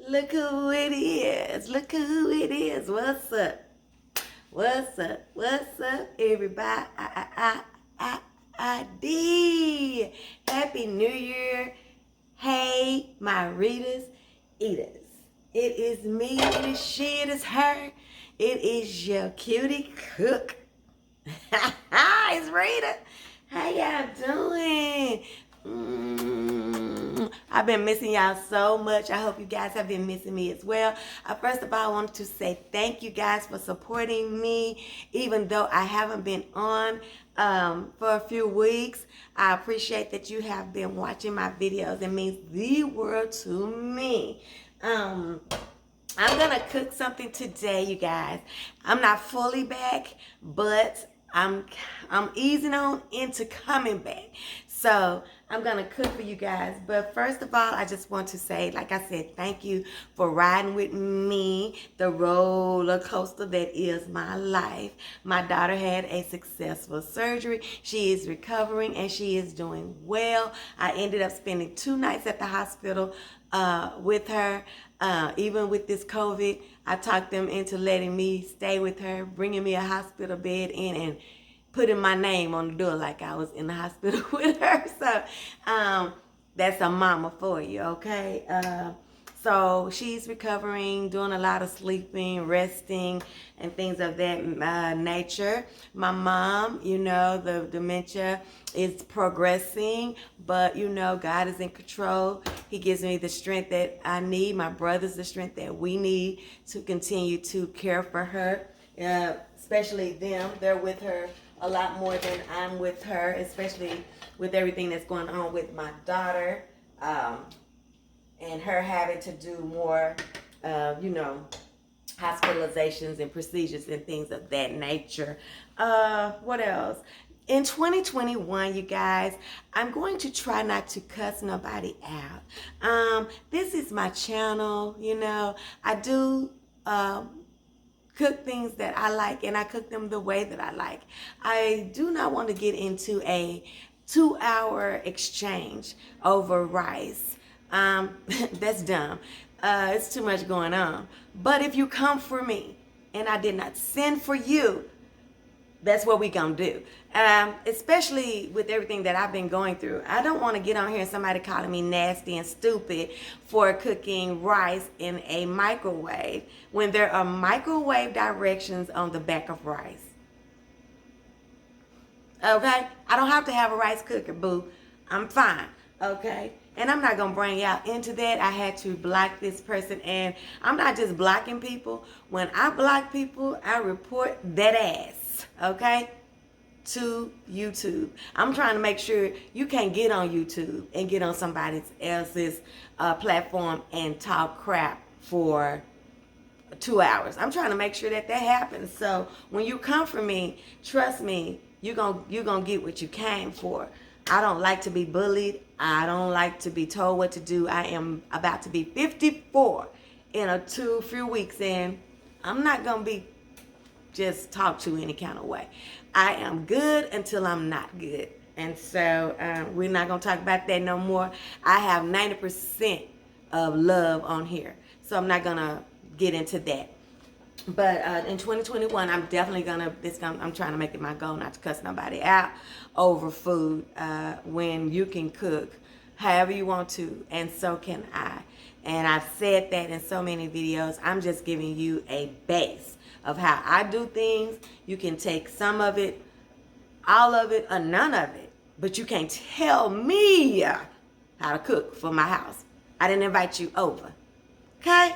Look who it is. Look who it is. What's up? What's up? What's up, everybody? I did. Happy New Year. Hey, my readers, eaters. It is me, it is she, it is her. It is your cutie cook. It's Rita. How y'all doing? I've been missing y'all so much. I hope you guys have been missing me as well. First of all, I wanted to say thank you guys for supporting me, even though I haven't been on for a few weeks. I appreciate that you have been watching my videos. It means the world to me. I'm gonna cook something today, you guys. I'm not fully back, but I'm easing on into coming back. So I'm gonna cook for you guys. But first of all, I just want to say, like I said, thank you for riding with me, the roller coaster that is my life. My daughter had a successful surgery. She is recovering and she is doing well. I ended up spending 2 nights at the hospital with her. Even with this COVID, I talked them into letting me stay with her, bringing me a hospital bed in, and putting my name on the door like I was in the hospital with her. So that's a mama for you, okay? So she's recovering, doing a lot of sleeping, resting, and things of that nature. My mom, you know, the dementia is progressing, but you know, God is in control. He gives me the strength that I need. My brother's the strength that we need to continue to care for her, especially them. They're with her a lot more than I'm with her, especially with everything that's going on with my daughter. And her having to do more, you know, hospitalizations and procedures and things of that nature. What else? In 2021, you guys, I'm going to try not to cuss nobody out. This is my channel, you know. I do cook things that I like, and I cook them the way that I like. I do not want to get into a 2-hour exchange over rice. That's dumb. It's too much going on. But if you come for me and I did not send for you, that's what we gonna do. Especially with everything that I've been going through. I don't want to get on here and somebody calling me nasty and stupid for cooking rice in a microwave when there are microwave directions on the back of rice. Okay? I don't have to have a rice cooker, boo. I'm fine. Okay? And I'm not going to bring y'all into that. I had to block this person. And I'm not just blocking people. When I block people, I report that ass. Okay? To YouTube. I'm trying to make sure you can't get on YouTube and get on somebody else's platform and talk crap for 2 hours. I'm trying to make sure that happens. So when you come for me, trust me, you're gonna get what you came for. I don't like to be bullied. I don't like to be told what to do. I am about to be 54 in a few weeks, and I'm not going to be just talked to any kind of way. I am good until I'm not good. And so we're not going to talk about that no more. I have 90% of love on here. So I'm not going to get into that. But in 2021, I'm definitely I'm trying to make it my goal not to cuss nobody out over food when you can cook however you want to, and so can I. And I've said that in so many videos. I'm just giving you a base of how I do things. You can take some of it, all of it, or none of it, but you can't tell me how to cook for my house. I didn't invite you over. Okay?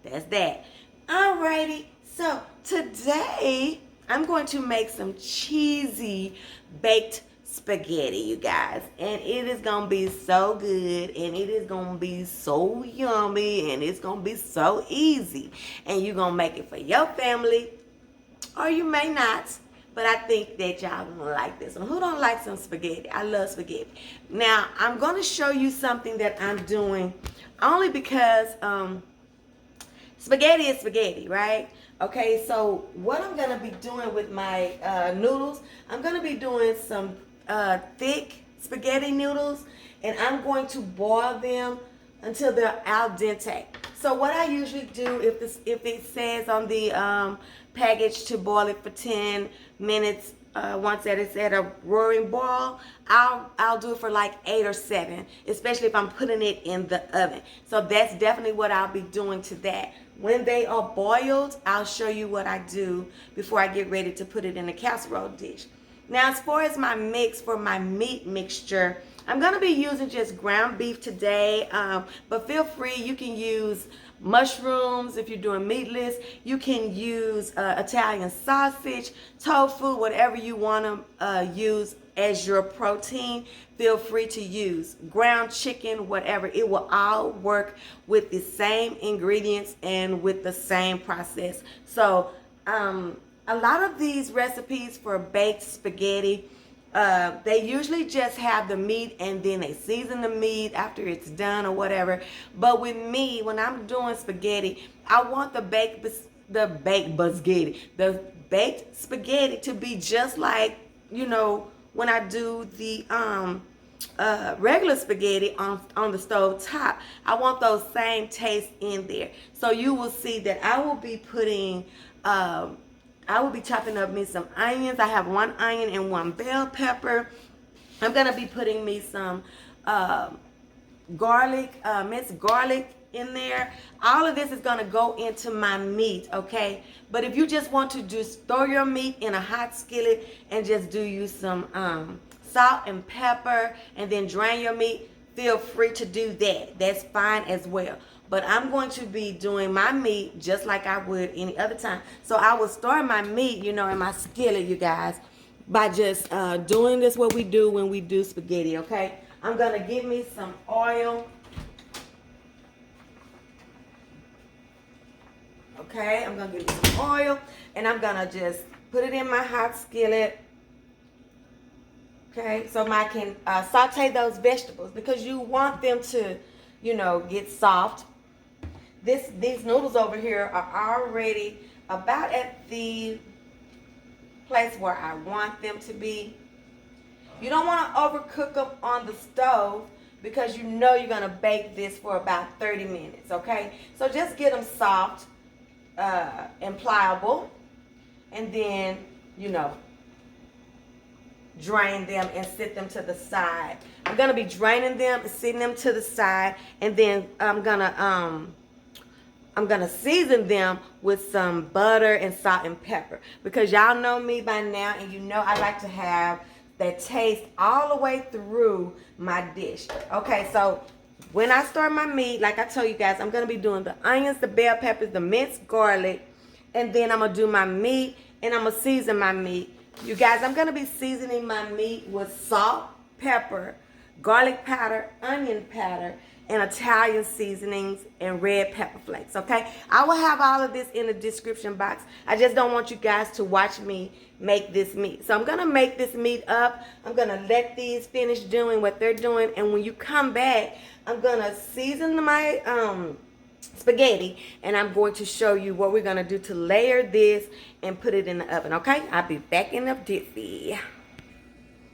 That's that. Alrighty, so today I'm going to make some cheesy baked spaghetti, you guys. And it is going to be so good, and it is going to be so yummy, and it's going to be so easy. And you're going to make it for your family, or you may not. But I think that y'all going to like this one. Who don't like some spaghetti? I love spaghetti. Now, I'm going to show you something that I'm doing only because spaghetti is spaghetti, right? Okay, so what I'm going to be doing with my noodles, I'm going to be doing some thick spaghetti noodles, and I'm going to boil them until they're al dente. So what I usually do, if it says on the package to boil it for 10 minutes, once that it's at a roaring boil, I'll do it for like 8 or 7, especially if I'm putting it in the oven. So that's definitely what I'll be doing to that. When they are boiled, I'll show you what I do before I get ready to put it in a casserole dish. Now, as far as my mix for my meat mixture, I'm going to be using just ground beef today, but feel free, you can use mushrooms if you're doing meatless. You can use Italian sausage, tofu, whatever you want to use as your protein. Feel free to use ground chicken, whatever. It will all work with the same ingredients and with the same process. So a lot of these recipes for baked spaghetti, they usually just have the meat and then they season the meat after it's done or whatever. But with me, when I'm doing spaghetti, I want the baked spaghetti to be just like, you know, when I do the regular spaghetti on the stove top. I want those same tastes in there. So you will see that I will be putting I will be chopping up me some onions. I have 1 onion and 1 bell pepper. I'm going to be putting me some garlic, minced garlic in there. All of this is going to go into my meat, okay? But if you just want to just throw your meat in a hot skillet and just do you some salt and pepper and then drain your meat, feel free to do that. That's fine as well. But I'm going to be doing my meat just like I would any other time. So I will store my meat, you know, in my skillet, you guys, by just doing this what we do when we do spaghetti, okay? I'm going to give me some oil. Okay, I'm going to give me some oil, and I'm going to just put it in my hot skillet. Okay, so I can saute those vegetables because you want them to, you know, get soft. These noodles over here are already about at the place where I want them to be. You don't want to overcook them on the stove because you know you're going to bake this for about 30 minutes, okay? So just get them soft and pliable, and then, you know, drain them and sit them to the side. I'm going to be draining them and sitting them to the side, and then I'm going to season them with some butter and salt and pepper because y'all know me by now, and you know I like to have that taste all the way through my dish. Okay, so when I start my meat, like I told you guys, I'm going to be doing the onions, the bell peppers, the minced garlic, and then I'm going to do my meat, and I'm going to season my meat. You guys, I'm going to be seasoning my meat with salt, pepper, garlic powder, onion powder, and Italian seasonings and red pepper flakes, okay? I will have all of this in the description box. I just don't want you guys to watch me make this meat. So I'm going to make this meat up. I'm going to let these finish doing what they're doing, and when you come back, I'm going to season my spaghetti, and I'm going to show you what we're going to do to layer this and put it in the oven, okay? I'll be back in a jiffy.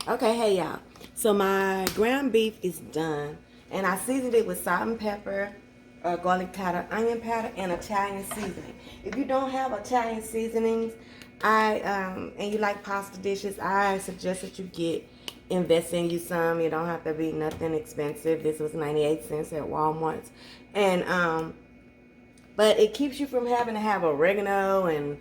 Okay, hey y'all. So my ground beef is done, and I seasoned it with salt and pepper, garlic powder, onion powder, and Italian seasoning. If you don't have Italian seasonings, and you like pasta dishes, I suggest that you invest in you some. You don't have to be nothing expensive. This was 98 cents at Walmart, and but it keeps you from having to have oregano and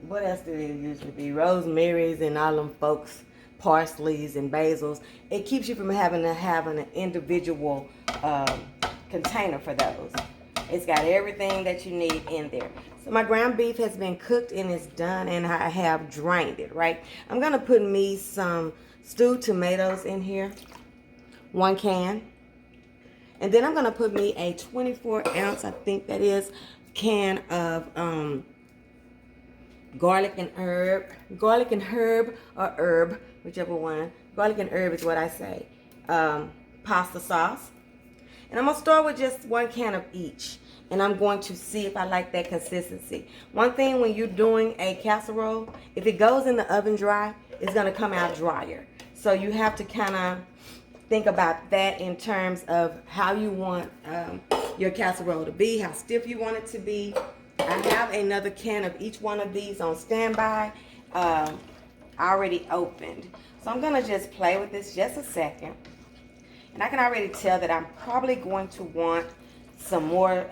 what else do they usually be? Rosemary's and all them folks, parsleys and basils. It keeps you from having to have an individual container for those. It's got everything that you need in there. So my ground beef has been cooked and it's done, and I have drained it, right? I'm going to put me some stewed tomatoes in here, 1 can. And then I'm going to put me a 24-ounce, I think that is, can of garlic and herb, or herb, whichever one. Garlic and herb is what I say. Pasta sauce. And I'm going to start with just 1 can of each. And I'm going to see if I like that consistency. One thing when you're doing a casserole, if it goes in the oven dry, it's going to come out drier. So you have to kind of think about that in terms of how you want your casserole to be, how stiff you want it to be. I have another can of each one of these on standby, already opened. So I'm gonna just play with this just a second. And I can already tell that I'm probably going to want some more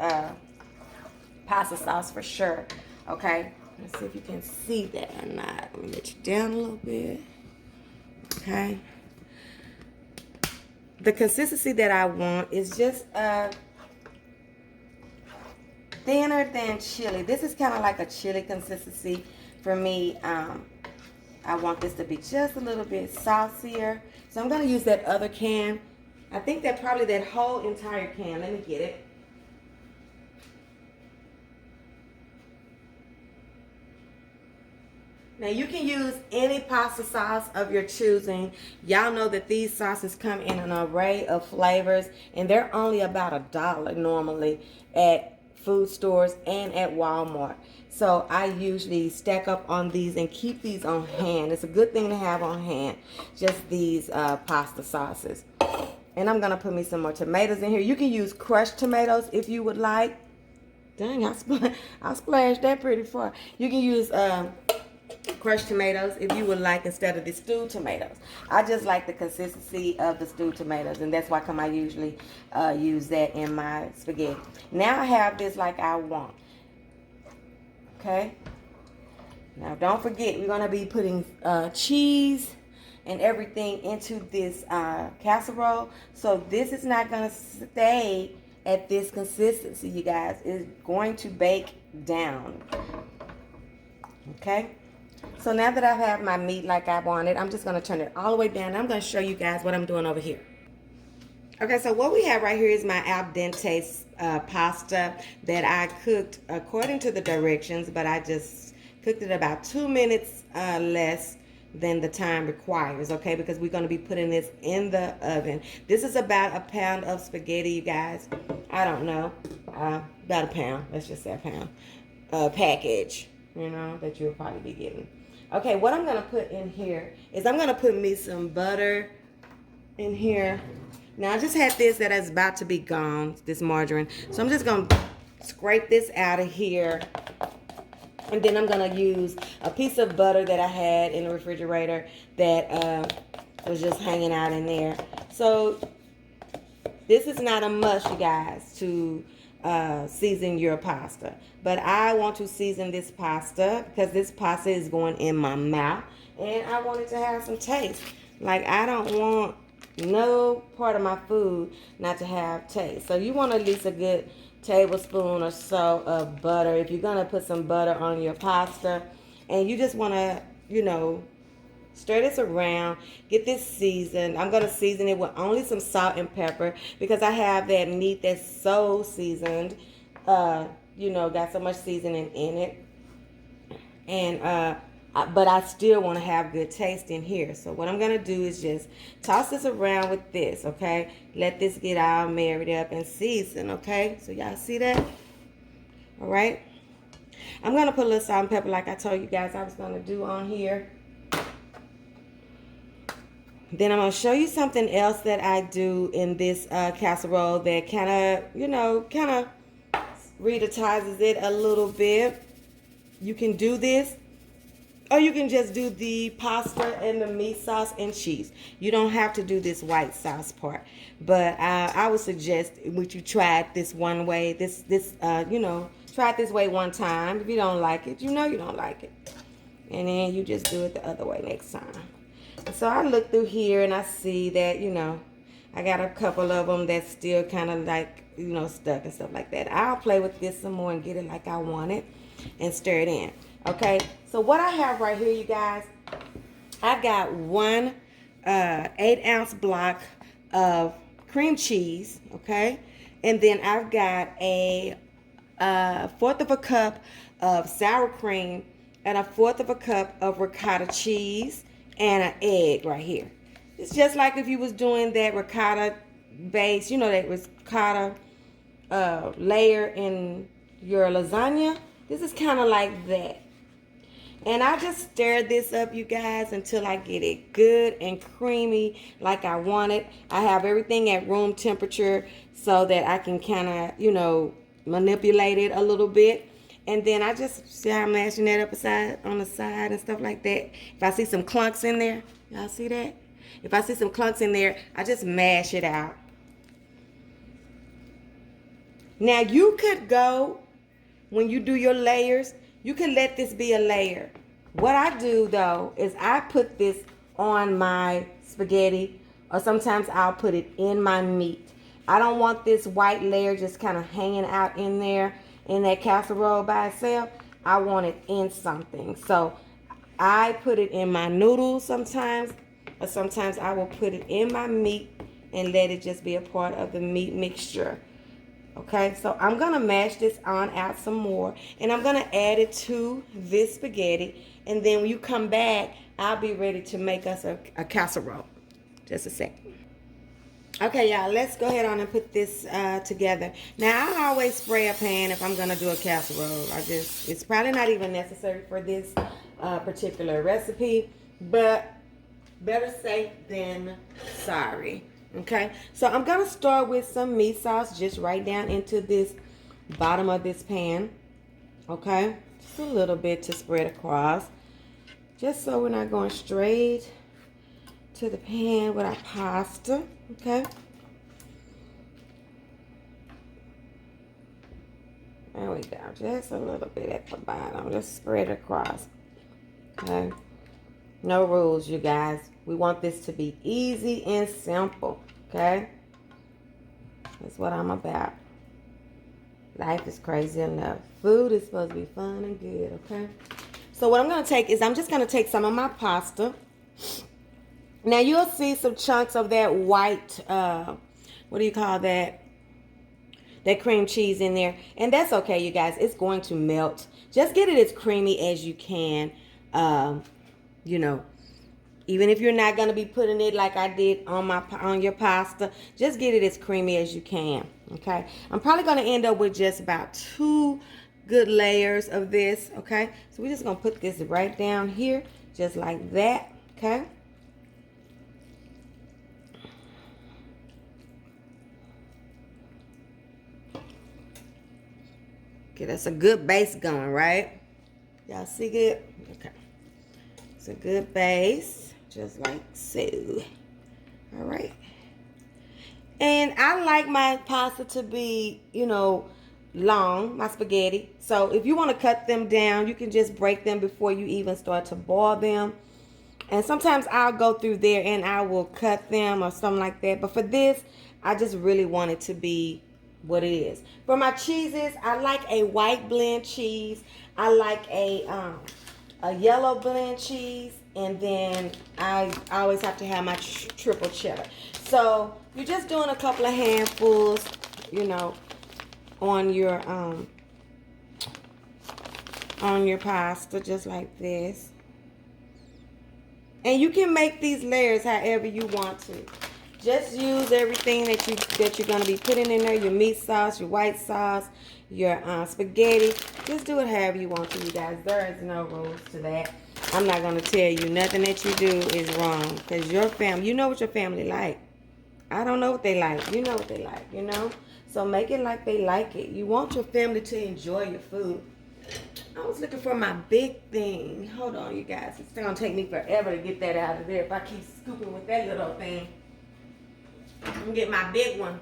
pasta sauce for sure. Okay, let's see if you can see that or not. Let me let you down a little bit. Okay. The consistency that I want is just thinner than chili. This is kind of like a chili consistency for me. I want this to be just a little bit saucier. So I'm going to use that other can. I think that probably that whole entire can. Let me get it. Now you can use any pasta sauce of your choosing. Y'all know that these sauces come in an array of flavors, and they're only about $1 normally at food stores and at Walmart. So I usually stack up on these and keep these on hand. It's a good thing to have on hand, just these pasta sauces. And I'm gonna put me some more tomatoes in here. You can use crushed tomatoes if you would like. Dang, I splashed that pretty far. You can use crushed tomatoes if you would like instead of the stewed tomatoes. I just like the consistency of the stewed tomatoes, and that's why I usually use that in my spaghetti. Now I have this like I want. Okay. Now don't forget, we're gonna be putting cheese and everything into this casserole. So this is not gonna stay at this consistency, you guys. It's going to bake down. Okay. So now that I have my meat like I wanted, I'm just going to turn it all the way down. I'm going to show you guys what I'm doing over here. Okay, so what we have right here is my al dente pasta that I cooked according to the directions, but I just cooked it about 2 minutes less than the time requires, okay, because we're going to be putting this in the oven. This is about a pound of spaghetti, you guys. I don't know, about a pound. Let's just say a pound package, you know, that you'll probably be getting. Okay, what I'm going to put in here is I'm going to put me some butter in here. Now, I just had this that is about to be gone, this margarine. So I'm just going to scrape this out of here. And then I'm going to use a piece of butter that I had in the refrigerator that was just hanging out in there. So this is not a must, you guys, to season your pasta. But I want to season this pasta because this pasta is going in my mouth. And I want it to have some taste. Like, I don't want no part of my food not to have taste. So you want at least a good tablespoon or so of butter if you're gonna put some butter on your pasta. And you just want to, you know, stir this around, get this seasoned. I'm gonna season it with only some salt and pepper because I have that meat that's so seasoned, you know, got so much seasoning in it. And but I still want to have good taste in here. So what I'm going to do is just toss this around with this, okay? Let this get all married up and seasoned, okay? So y'all see that? All right. I'm going to put a little salt and pepper like I told you guys I was going to do on here. Then I'm going to show you something else that I do in this casserole that kind of, you know, kind of revitalizes it a little bit. You can do this. Or you can just do the pasta and the meat sauce and cheese. You don't have to do this white sauce part. But I would suggest would you try it this one way. You know, try it this way one time. If you don't like it, you know you don't like it. And then you just do it the other way next time. So I look through here and I see that, you know, I got a couple of them that's still kind of like, you know, stuck and stuff like that. I'll play with this some more and get it like I want it and stir it in. Okay, so what I have right here, you guys, I've got one 8-ounce block of cream cheese, okay? And then I've got a 1/4 of a cup of sour cream and a 1/4 of a cup of ricotta cheese and an egg right here. It's just like if you was doing that ricotta base, you know, that ricotta layer in your lasagna. This is kind of like that. And I just stir this up, you guys, until I get it good and creamy like I want it. I have everything at room temperature so that I can kind of, you know, manipulate it a little bit. And then I just see how I'm mashing that up aside, on the side and stuff like that. If I see some clunks in there, y'all see that? If I see some clunks in there, I just mash it out. Now you could go, when you do your layers, you can let this be a layer. What I do though is I put this on my spaghetti, or sometimes I'll put it in my meat. I don't want this white layer just kind of hanging out in there in that casserole by itself. I want it in something. So I put it in my noodles sometimes, or sometimes I will put it in my meat and let it just be a part of the meat mixture. Okay, so I'm going to mash this on out some more, and I'm going to add it to this spaghetti, and then when you come back, I'll be ready to make us a casserole. Just a second. Okay, y'all, let's go ahead on and put this together. Now, I always spray a pan if I'm going to do a casserole. It's probably not even necessary for this particular recipe, but better safe than sorry. Okay, so I'm going to start with some meat sauce just right down into this bottom of this pan. Okay, just a little bit to spread across, just so we're not going straight to the pan with our pasta. Okay, there we go, just a little bit at the bottom, just spread it across. Okay, no rules, you guys. We want this to be easy and simple, okay? That's what I'm about. Life is crazy enough. Food is supposed to be fun and good, okay? So what I'm going to take is I'm just going to take some of my pasta. Now, you'll see some chunks of that white, what do you call that? That cream cheese in there. And that's okay, you guys. It's going to melt. Just get it as creamy as you can, you know. Even if you're not going to be putting it like I did on your pasta, just get it as creamy as you can, okay? I'm probably going to end up with just about 2 good layers of this, okay? So we're just going to put this right down here, just like that, okay? Okay, that's a good base going, right? Y'all see good? Okay. It's a good base. Just like so. All right. And I like my pasta to be, you know, long, my spaghetti. So if you want to cut them down, you can just break them before you even start to boil them. And sometimes I'll go through there and I will cut them or something like that. But for this, I just really want it to be what it is. For my cheeses, I like a white blend cheese. I like a yellow blend cheese. And then I always have to have my triple cheddar. So you're just doing a couple of handfuls, you know, on your pasta, just like this. And you can make these layers however you want to. Just use everything that you're gonna be putting in there. Your meat sauce, your white sauce, your spaghetti. Just do it however you want to, you guys. There is no rules to that. I'm not going to tell you nothing that you do is wrong. Because your family, you know what your family like. I don't know what they like. You know what they like, you know. So make it like they like it. You want your family to enjoy your food. I was looking for my big thing. Hold on, you guys. It's going to take me forever to get that out of there if I keep scooping with that little thing. I'm going to get my big one.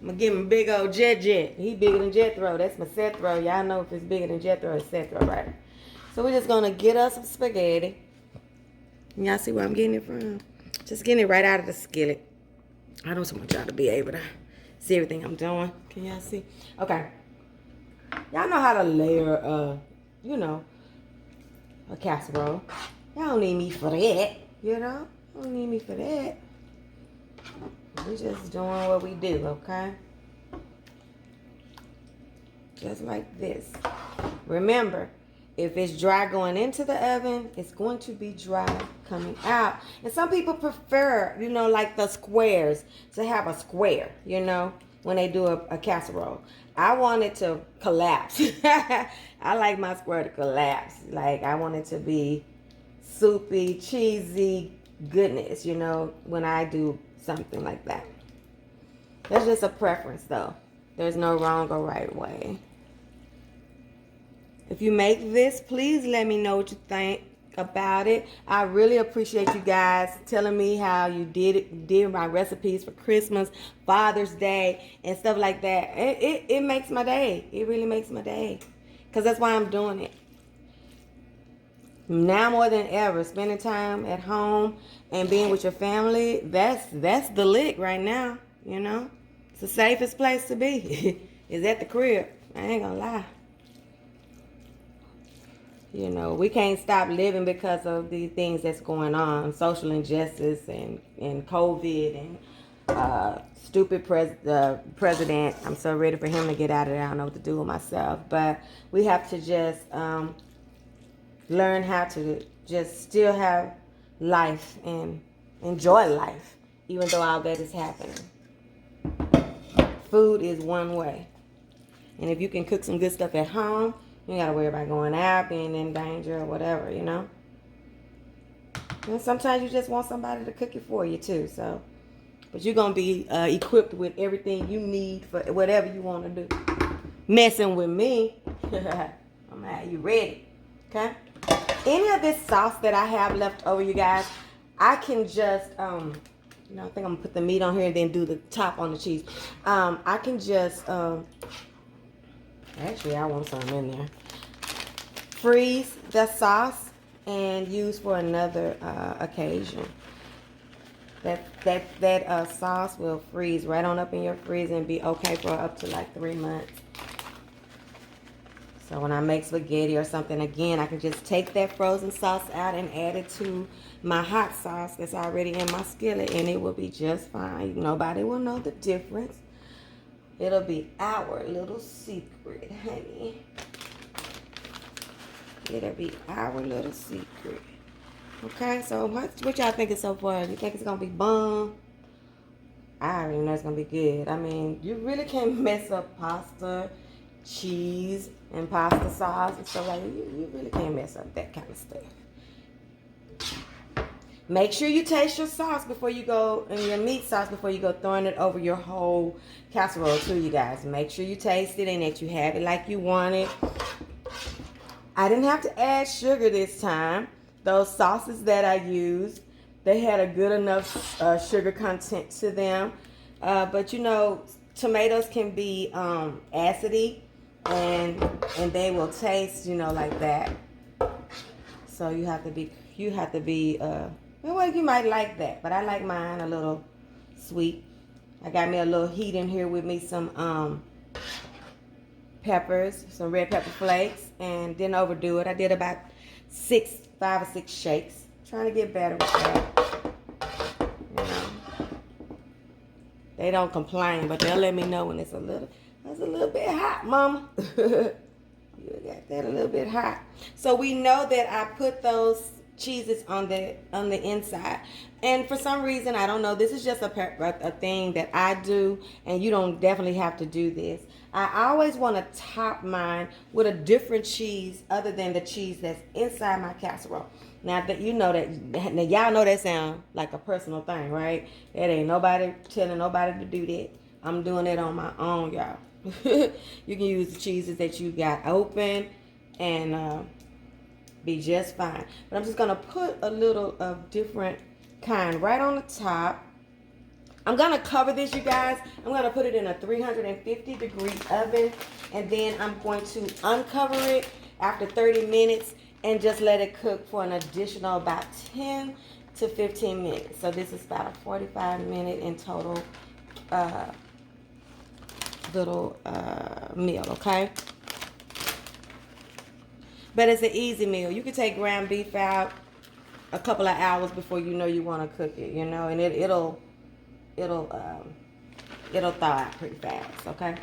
I'm going to give him a big old Jet. He bigger than Jethro. That's my Sethro. Y'all know if it's bigger than Jethro, it's Sethro, right? So we're just going to get us some spaghetti. Y'all see where I'm getting it from? Just getting it right out of the skillet. I don't want y'all to be able to see everything I'm doing. Can y'all see? Okay. Y'all know how to layer, you know, a casserole. Y'all don't need me for that, you know? Don't need me for that. We're just doing what we do, okay? Just like this. Remember, if it's dry going into the oven, it's going to be dry coming out. And some people prefer, you know, like the squares, to have a square, you know. when they do a casserole. I want it to collapse. I like my square to collapse. Like, I want it to be soupy, cheesy goodness, you know, when I do something like that. That's just a preference, though. There's no wrong or right way. If you make this, please let me know what you think about it. I really appreciate you guys telling me how you did my recipes for Christmas, Father's Day, and stuff like that. It makes my day. It really makes my day, because that's why I'm doing it. Now more than ever, spending time at home and being with your family, that's the lick right now, you know. It's the safest place to be is at the crib. I ain't gonna lie. You know, we can't stop living because of the things that's going on, social injustice and COVID and stupid president. I'm so ready for him to get out of there. I don't know what to do with myself. But we have to just learn how to just still have life and enjoy life, even though all that is happening. Food is one way. And if you can cook some good stuff at home, you ain't got to worry about going out, being in danger or whatever, you know. And sometimes you just want somebody to cook it for you too. So, but you're going to be equipped with everything you need for whatever you want to do. Messing with me, I'm at you ready, okay? Any of this sauce that I have left over, you guys, I can just, you know, I think I'm going to put the meat on here and then do the top on the cheese. I can just, actually, I want some in there. Freeze the sauce and use for another occasion. That sauce will freeze right on up in your freezer and be okay for up to like 3 months. So when I make spaghetti or something, again, I can just take that frozen sauce out and add it to my hot sauce that's already in my skillet, and it will be just fine. Nobody will know the difference. It'll be our little secret, honey. It'll be our little secret. Okay, so what y'all think so far? You think it's going to be bomb? I already know it's going to be good. I mean, you really can't mess up pasta, cheese, and pasta sauce and stuff like that. You really can't mess up that kind of stuff. Make sure you taste your sauce before you go, and your meat sauce before you go throwing it over your whole casserole too, you guys. Make sure you taste it and that you have it like you want it. I didn't have to add sugar this time. Those sauces that I used, they had a good enough sugar content to them. But you know, tomatoes can be acidy, and they will taste, you know, like that. So you have to be well, you might like that, but I like mine a little sweet. I got me a little heat in here with me, some peppers, some red pepper flakes, and didn't overdo it. I did about 5 or 6 shakes. Trying to get better with that. You know, they don't complain, but they'll let me know when that's a little bit hot, mama. You got that a little bit hot. So we know that I put those cheeses on the inside, and for some reason, I don't know, this is just a thing that I do, and you don't definitely have to do this. I always want to top mine with a different cheese other than the cheese that's inside my casserole. Now that you know that, now y'all know that sound like a personal thing, right? That ain't nobody telling nobody to do that. I'm doing it on my own, y'all. You can use the cheeses that you got open and be just fine. But I'm just going to put a little of different kind right on the top. I'm going to cover this, you guys. I'm going to put it in a 350-degree oven, and then I'm going to uncover it after 30 minutes and just let it cook for an additional about 10 to 15 minutes. So this is about a 45-minute in total little meal, okay? But it's an easy meal. You can take ground beef out a couple of hours before you know you want to cook it, you know, and it'll thaw out pretty fast, okay?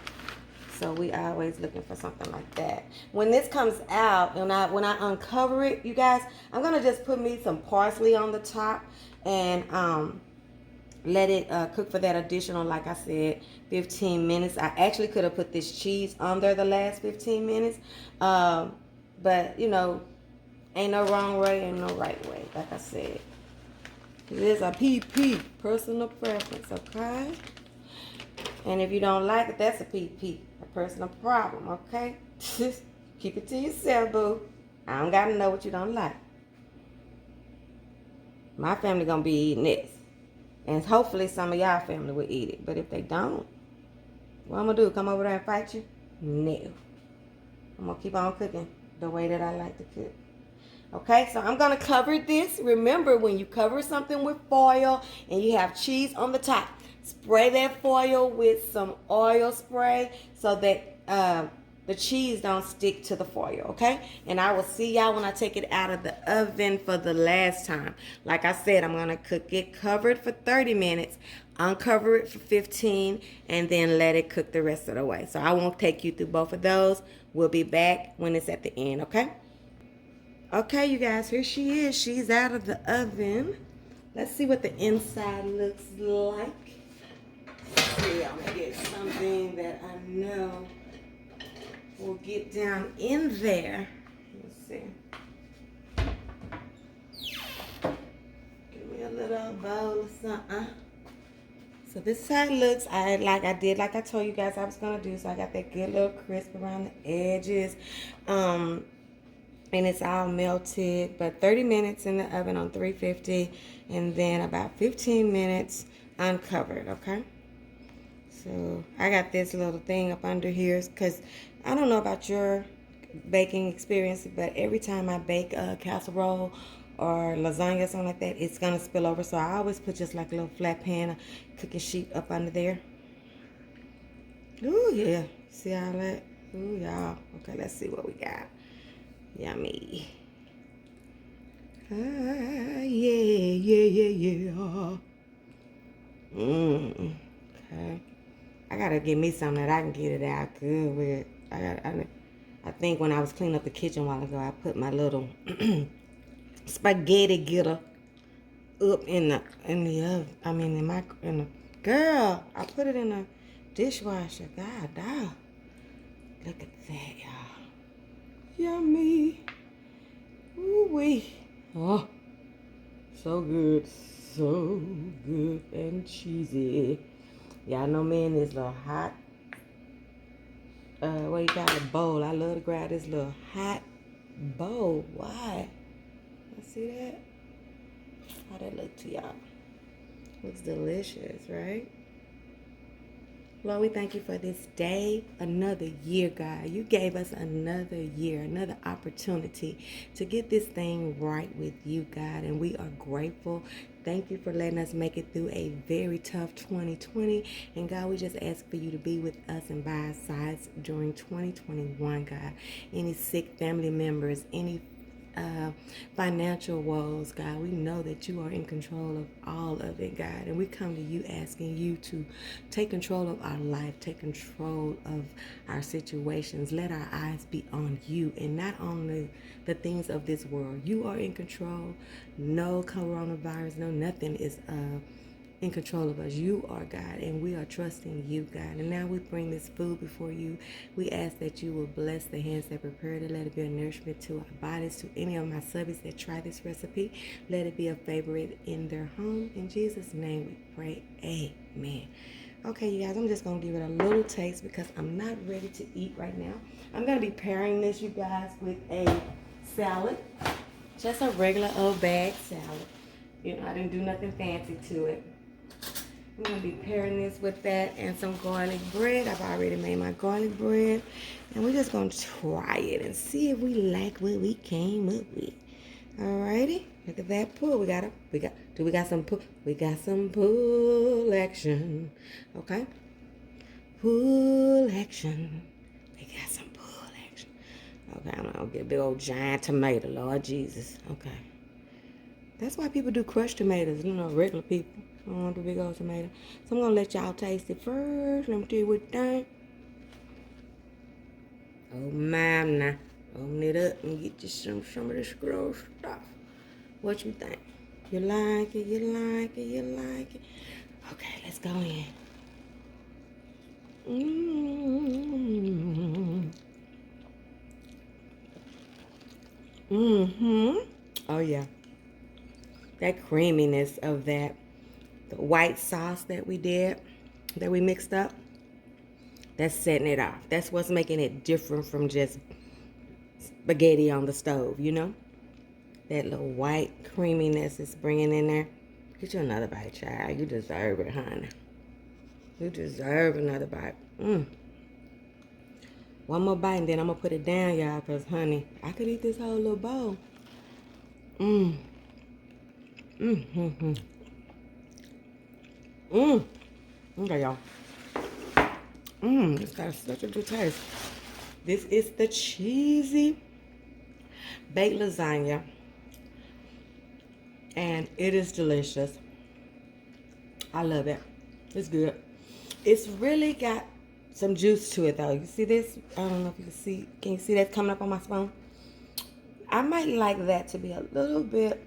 So we always looking for something like that. When this comes out, and when I uncover it, you guys, I'm gonna just put me some parsley on the top, and let it cook for that additional, like I said, 15 minutes. I actually could have put this cheese on there the last 15 minutes. But, you know, ain't no wrong way and no right way, like I said. It is a PP, personal preference, okay? And if you don't like it, that's a PP, a personal problem, okay? Just keep it to yourself, boo. I don't gotta know what you don't like. My family gonna be eating this. And hopefully some of y'all family will eat it. But if they don't, what I'm gonna do? Come over there and fight you? No. I'm gonna keep on cooking the way that I like to cook. Okay, so I'm gonna cover this. Remember, when you cover something with foil and you have cheese on the top, spray that foil with some oil spray so that the cheese don't stick to the foil, okay? And I will see y'all when I take it out of the oven for the last time. Like I said, I'm gonna cook it covered for 30 minutes, uncover it for 15, and then let it cook the rest of the way. So I won't take you through both of those. We'll be back when it's at the end, okay? Okay, you guys, here she is. She's out of the oven. Let's see what the inside looks like. See, I'm gonna get something that I know will get down in there. Let's see. Give me a little bowl of something. So this side looks, like I told you guys I was gonna do. So I got that good little crisp around the edges. And it's all melted, but 30 minutes in the oven on 350, and then about 15 minutes uncovered, okay? So I got this little thing up under here because I don't know about your baking experience, but every time I bake a casserole or lasagna or something like that, it's gonna spill over. So I always put just like a little flat pan, a cookie sheet up under there. Ooh, yeah. See all that? Ooh, y'all. Okay, let's see what we got. Yummy. Yeah. Okay. I gotta get me something that I can get it out good with. I think when I was cleaning up the kitchen a while ago, I put my little spaghetti getter up in the oven. I mean, in the girl. I put it in the dishwasher. God damn. Look at that, y'all. Yummy. Ooh-wee. Oh, so good. So good and cheesy. Y'all know me in this little hot, what you call it, bowl. I love to grab this little hot bowl. Why? I see that? How that look to y'all? Looks delicious, right? Lord, we thank you for this day, another year, God. You gave us another year, another opportunity to get this thing right with you, God, and we are grateful. Thank you for letting us make it through a very tough 2020, and God, we just ask for you to be with us and by our sides during 2021, God. Any sick family members, any financial woes, God, we know that you are in control of all of it, God, and we come to you asking you to take control of our life, take control of our situations. Let our eyes be on you and not on the things of this world. You are in control. No coronavirus, no nothing is in control of us. You are God, and we are trusting you, God. And now we bring this food before you. We ask that you will bless the hands that prepared it. Let it be a nourishment to our bodies, to any of my subbies that try this recipe. Let it be a favorite in their home. In Jesus' name we pray. Amen. Okay, you guys, I'm just going to give it a little taste because I'm not ready to eat right now. I'm going to be pairing this, you guys, with a salad. Just a regular old bag salad. You know, I didn't do nothing fancy to it. I'm going to be pairing this with that and some garlic bread. I've already made my garlic bread. And we're just going to try it and see if we like what we came up with. Alrighty. Look at that pull. We got some pull. We got some pull action. Okay. Pull action. We got some pull action. Okay, I'm going to get a big old giant tomato, Lord Jesus. Okay. That's why people do crushed tomatoes, you know, regular people. I don't want the big old tomato. So I'm going to let y'all taste it first. Let me tell you what you think. Oh, ma'am, now. Open it up and get you some of this gross stuff. What you think? You like it? You like it? You like it? Okay, let's go in. Mm-hmm. Mm-hmm. Oh, yeah. That creaminess of the white sauce that we did, that we mixed up, that's setting it off. That's what's making it different from just spaghetti on the stove, you know? That little white creaminess is bringing in there. Get you another bite, child. You deserve it, honey. You deserve another bite. One more bite and then I'm going to put it down, y'all, because, honey, I could eat this whole little bowl. Okay, y'all. It's got such a good taste. This is the cheesy baked lasagna. And it is delicious. I love it. It's good. It's really got some juice to it, though. You see this? I don't know if you can see. Can you see that coming up on my spoon? I might like that to be a little bit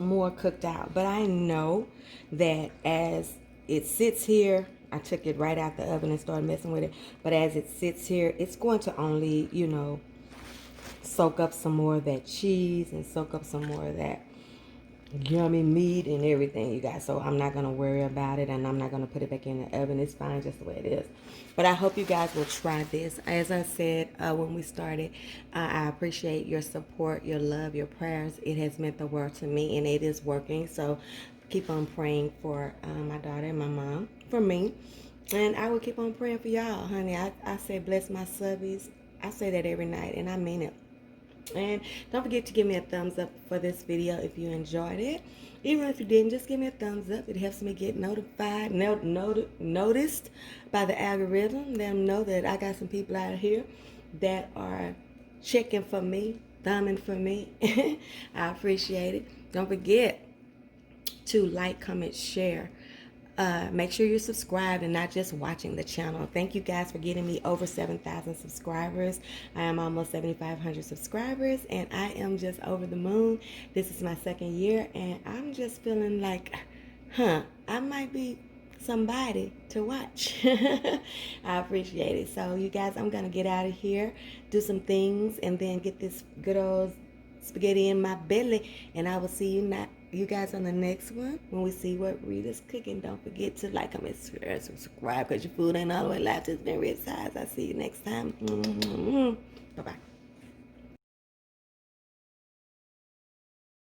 more cooked out. But I know that as it sits here, I took it right out the oven and started messing with it. But as it sits here, it's going to only, you know, soak up some more of that cheese and soak up some more of that yummy meat and everything, you guys. So I'm not going to worry about it, and I'm not going to put it back in the oven. It's fine just the way it is. But I hope you guys will try this. As I said when we started, I appreciate your support, your love, your prayers. It has meant the world to me, and it is working. So keep on praying for my daughter and my mom, for me. And I will keep on praying for y'all, honey. I say bless my subbies. I say that every night, and I mean it. And don't forget to give me a thumbs up for this video if you enjoyed it. Even if you didn't, just give me a thumbs up. It helps me get notified, noticed by the algorithm. Let them know that I got some people out here that are checking for me, thumbing for me. I appreciate it. Don't forget to like, comment, share. Make sure you're subscribed and not just watching the channel. Thank you guys for getting me over 7,000 subscribers. I am almost 7,500 subscribers, and I am just over the moon. This is my second year, and I'm just feeling like, I might be somebody to watch. I appreciate it. So you guys, I'm gonna get out of here, do some things, and then get this good old spaghetti in my belly, and I will see you guys on the next one when we see what Rita's cooking. Don't forget to like, comment, share, subscribe, because your food ain't all the way live. It's been Rita's size. I'll see you next time. Bye-bye.